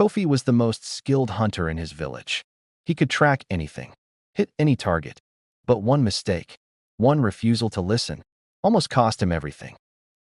Kofi was the most skilled hunter in his village. He could track anything, hit any target. But one mistake, one refusal to listen, almost cost him everything.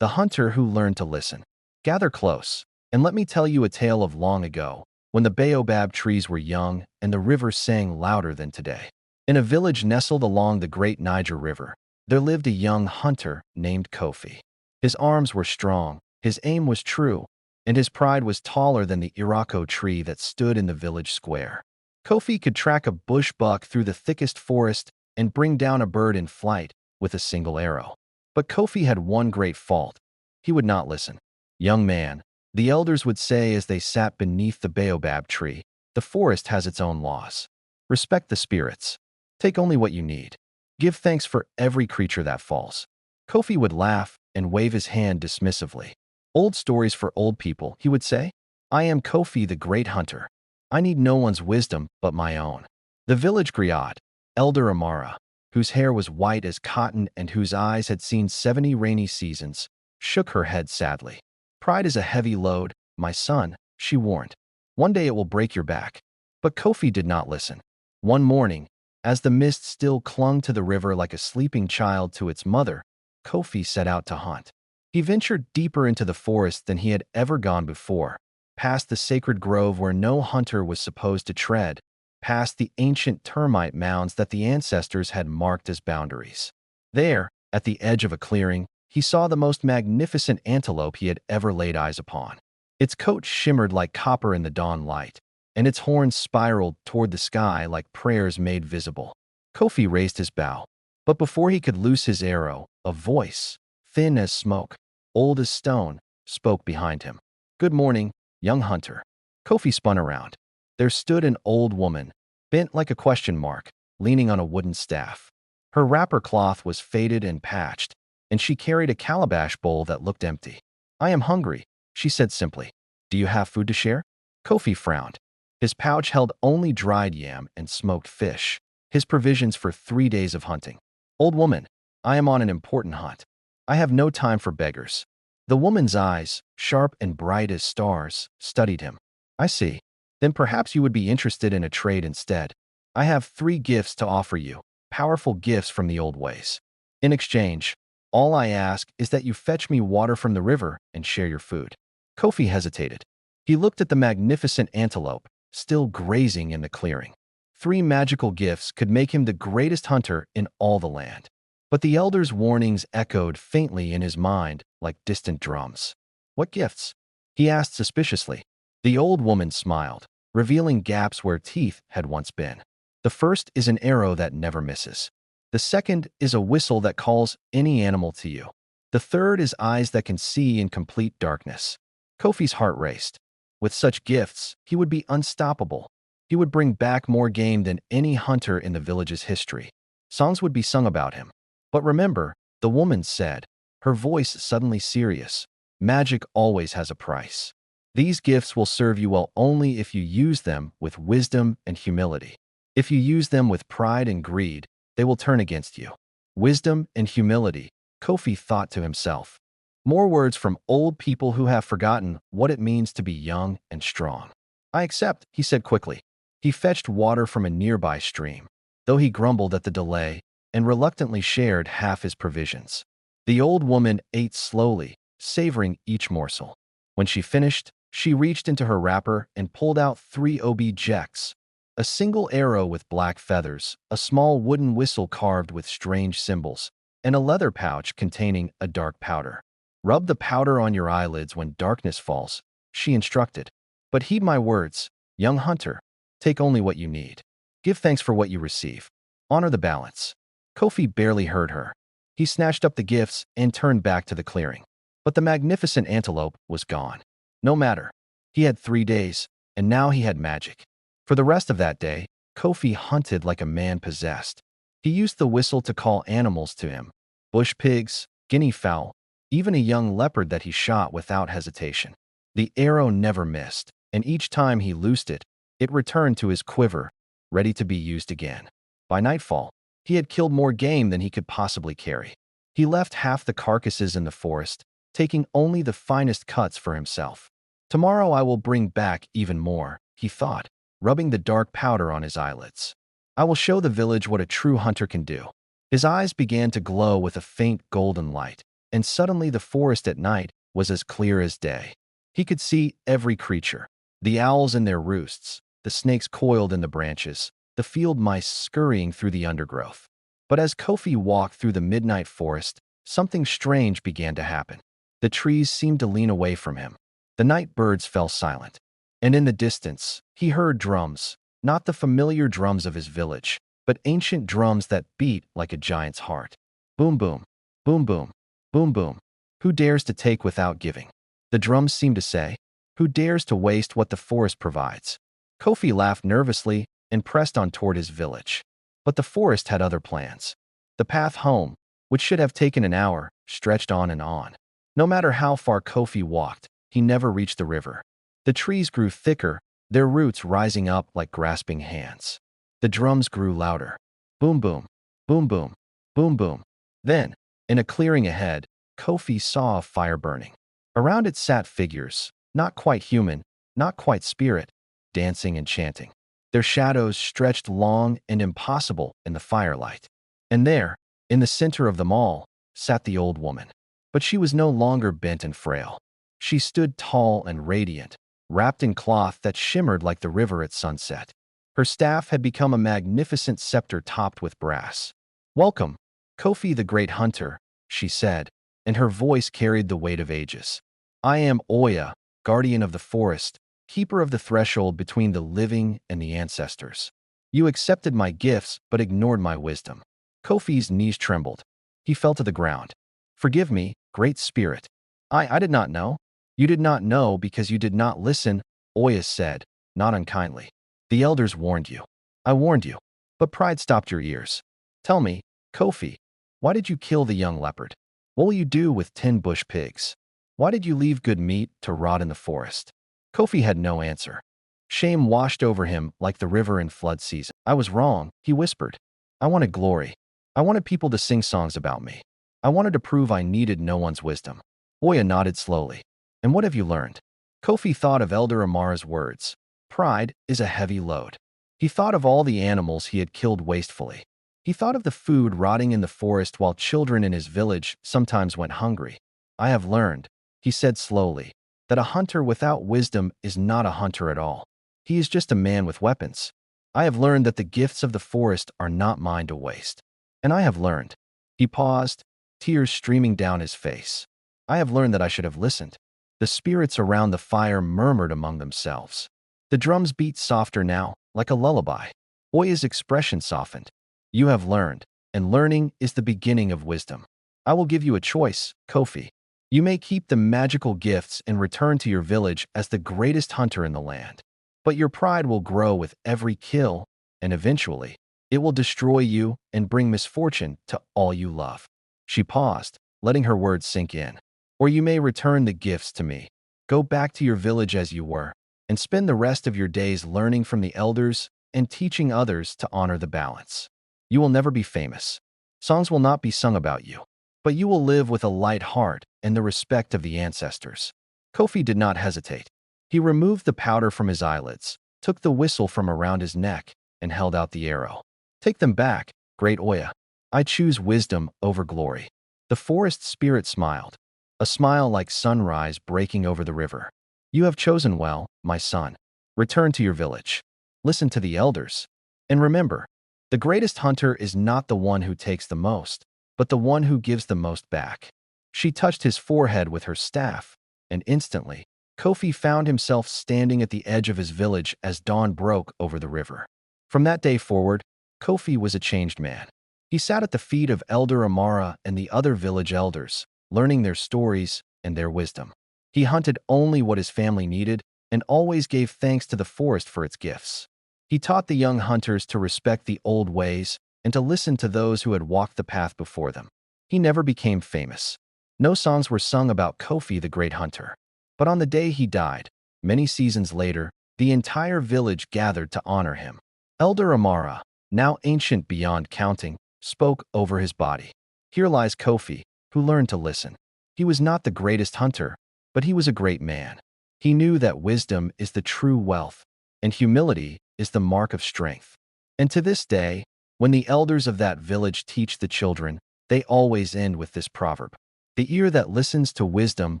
The hunter who learned to listen. Gather close, and let me tell you a tale of long ago, when the baobab trees were young and the river sang louder than today. In a village nestled along the great Niger River, there lived a young hunter named Kofi. His arms were strong, his aim was true, and his pride was taller than the Irako tree that stood in the village square. Kofi could track a bush buck through the thickest forest and bring down a bird in flight with a single arrow. But Kofi had one great fault. He would not listen. "Young man," the elders would say as they sat beneath the baobab tree, "the forest has its own laws. Respect the spirits. Take only what you need. Give thanks for every creature that falls." Kofi would laugh and wave his hand dismissively. "Old stories for old people," he would say. "I am Kofi the great hunter. I need no one's wisdom but my own." The village griot, Elder Amara, whose hair was white as cotton and whose eyes had seen 70 rainy seasons, shook her head sadly. "Pride is a heavy load, my son," she warned. "One day it will break your back." But Kofi did not listen. One morning, as the mist still clung to the river like a sleeping child to its mother, Kofi set out to hunt. He ventured deeper into the forest than he had ever gone before, past the sacred grove where no hunter was supposed to tread, past the ancient termite mounds that the ancestors had marked as boundaries. There, at the edge of a clearing, he saw the most magnificent antelope he had ever laid eyes upon. Its coat shimmered like copper in the dawn light, and its horns spiraled toward the sky like prayers made visible. Kofi raised his bow, but before he could loose his arrow, a voice, thin as smoke, old as stone, spoke behind him. "Good morning, young hunter." Kofi spun around. There stood an old woman, bent like a question mark, leaning on a wooden staff. Her wrapper cloth was faded and patched, and she carried a calabash bowl that looked empty. "I am hungry," she said simply. "Do you have food to share?" Kofi frowned. His pouch held only dried yam and smoked fish, his provisions for 3 days of hunting. "Old woman, I am on an important hunt. I have no time for beggars." The woman's eyes, sharp and bright as stars, studied him. "I see. Then perhaps you would be interested in a trade instead. I have 3 gifts to offer you, powerful gifts from the old ways. In exchange, all I ask is that you fetch me water from the river and share your food." Kofi hesitated. He looked at the magnificent antelope, still grazing in the clearing. 3 magical gifts could make him the greatest hunter in all the land. But the elder's warnings echoed faintly in his mind like distant drums. "What gifts?" he asked suspiciously. The old woman smiled, revealing gaps where teeth had once been. "The first is an arrow that never misses. The second is a whistle that calls any animal to you. The third is eyes that can see in complete darkness." Kofi's heart raced. With such gifts, he would be unstoppable. He would bring back more game than any hunter in the village's history. Songs would be sung about him. "But remember," the woman said, her voice suddenly serious, "magic always has a price. These gifts will serve you well only if you use them with wisdom and humility. If you use them with pride and greed, they will turn against you." Wisdom and humility, Kofi thought to himself. More words from old people who have forgotten what it means to be young and strong. "I accept," he said quickly. He fetched water from a nearby stream, though he grumbled at the delay and reluctantly shared half his provisions. The old woman ate slowly, savoring each morsel. When she finished, she reached into her wrapper and pulled out 3 objects: a single arrow with black feathers, a small wooden whistle carved with strange symbols, and a leather pouch containing a dark powder. "Rub the powder on your eyelids when darkness falls," she instructed. "But heed my words, young hunter. Take only what you need. Give thanks for what you receive. Honor the balance." Kofi barely heard her. He snatched up the gifts and turned back to the clearing. But the magnificent antelope was gone. No matter. He had 3 days, and now he had magic. For the rest of that day, Kofi hunted like a man possessed. He used the whistle to call animals to him: bush pigs, guinea fowl, even a young leopard that he shot without hesitation. The arrow never missed, and each time he loosed it, it returned to his quiver, ready to be used again. By nightfall, he had killed more game than he could possibly carry. He left half the carcasses in the forest, taking only the finest cuts for himself. Tomorrow I will bring back even more, he thought, rubbing the dark powder on his eyelids. I will show the village what a true hunter can do. His eyes began to glow with a faint golden light, and suddenly the forest at night was as clear as day. He could see every creature, the owls in their roosts, the snakes coiled in the branches, the field mice scurrying through the undergrowth. But as Kofi walked through the midnight forest, something strange began to happen. The trees seemed to lean away from him. The night birds fell silent. And in the distance, he heard drums, not the familiar drums of his village, but ancient drums that beat like a giant's heart. Boom, boom, boom, boom, boom, boom. Who dares to take without giving? The drums seemed to say. Who dares to waste what the forest provides? Kofi laughed nervously and pressed on toward his village. But the forest had other plans. The path home, which should have taken an hour, stretched on and on. No matter how far Kofi walked, he never reached the river. The trees grew thicker, their roots rising up like grasping hands. The drums grew louder. Boom, boom, boom, boom, boom, boom. Then, in a clearing ahead, Kofi saw a fire burning. Around it sat figures, not quite human, not quite spirit, dancing and chanting. Their shadows stretched long and impossible in the firelight. And there, in the center of them all, sat the old woman. But she was no longer bent and frail. She stood tall and radiant, wrapped in cloth that shimmered like the river at sunset. Her staff had become a magnificent scepter topped with brass. "Welcome, Kofi the Great Hunter," she said, and her voice carried the weight of ages. "I am Oya, guardian of the forest, keeper of the threshold between the living and the ancestors. You accepted my gifts but ignored my wisdom." Kofi's knees trembled. He fell to the ground. "Forgive me, Great Spirit. I did not know." "You did not know because you did not listen," Oya said, not unkindly. "The elders warned you. I warned you. But pride stopped your ears. Tell me, Kofi, why did you kill the young leopard? What will you do with 10 bush pigs? Why did you leave good meat to rot in the forest?" Kofi had no answer. Shame washed over him like the river in flood season. "I was wrong," he whispered. "I wanted glory. I wanted people to sing songs about me. I wanted to prove I needed no one's wisdom." Oya nodded slowly. "And what have you learned?" Kofi thought of Elder Amara's words. Pride is a heavy load. He thought of all the animals he had killed wastefully. He thought of the food rotting in the forest while children in his village sometimes went hungry. "I have learned," he said slowly, "that a hunter without wisdom is not a hunter at all. He is just a man with weapons. I have learned that the gifts of the forest are not mine to waste. And I have learned." He paused, tears streaming down his face. "I have learned that I should have listened." The spirits around the fire murmured among themselves. The drums beat softer now, like a lullaby. Oya's expression softened. "You have learned, and learning is the beginning of wisdom. I will give you a choice, Kofi. You may keep the magical gifts and return to your village as the greatest hunter in the land. But your pride will grow with every kill, and eventually, it will destroy you and bring misfortune to all you love." She paused, letting her words sink in. "Or you may return the gifts to me. Go back to your village as you were, and spend the rest of your days learning from the elders and teaching others to honor the balance. You will never be famous. Songs will not be sung about you. But you will live with a light heart and the respect of the ancestors." Kofi did not hesitate. He removed the powder from his eyelids, took the whistle from around his neck, and held out the arrow. "Take them back, Great Oya. I choose wisdom over glory." The forest spirit smiled, a smile like sunrise breaking over the river. "You have chosen well, my son. Return to your village. Listen to the elders. And remember, the greatest hunter is not the one who takes the most, but the one who gives the most back." She touched his forehead with her staff, and instantly, Kofi found himself standing at the edge of his village as dawn broke over the river. From that day forward, Kofi was a changed man. He sat at the feet of Elder Amara and the other village elders, learning their stories and their wisdom. He hunted only what his family needed and always gave thanks to the forest for its gifts. He taught the young hunters to respect the old ways and to listen to those who had walked the path before them. He never became famous. No songs were sung about Kofi the Great Hunter. But on the day he died, many seasons later, the entire village gathered to honor him. Elder Amara, now ancient beyond counting, spoke over his body. "Here lies Kofi, who learned to listen. He was not the greatest hunter, but he was a great man. He knew that wisdom is the true wealth, and humility is the mark of strength. And to this day, when the elders of that village teach the children, they always end with this proverb: "The ear that listens to wisdom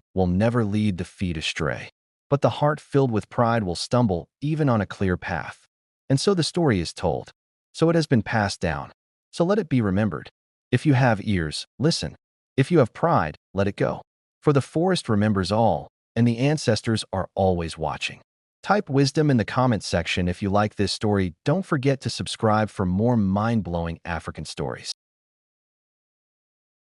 will never lead the feet astray, but the heart filled with pride will stumble even on a clear path." And so the story is told. So it has been passed down. So let it be remembered. If you have ears, listen. If you have pride, let it go. For the forest remembers all, and the ancestors are always watching. Type wisdom in the comments section if you like this story. Don't forget to subscribe for more mind-blowing African stories.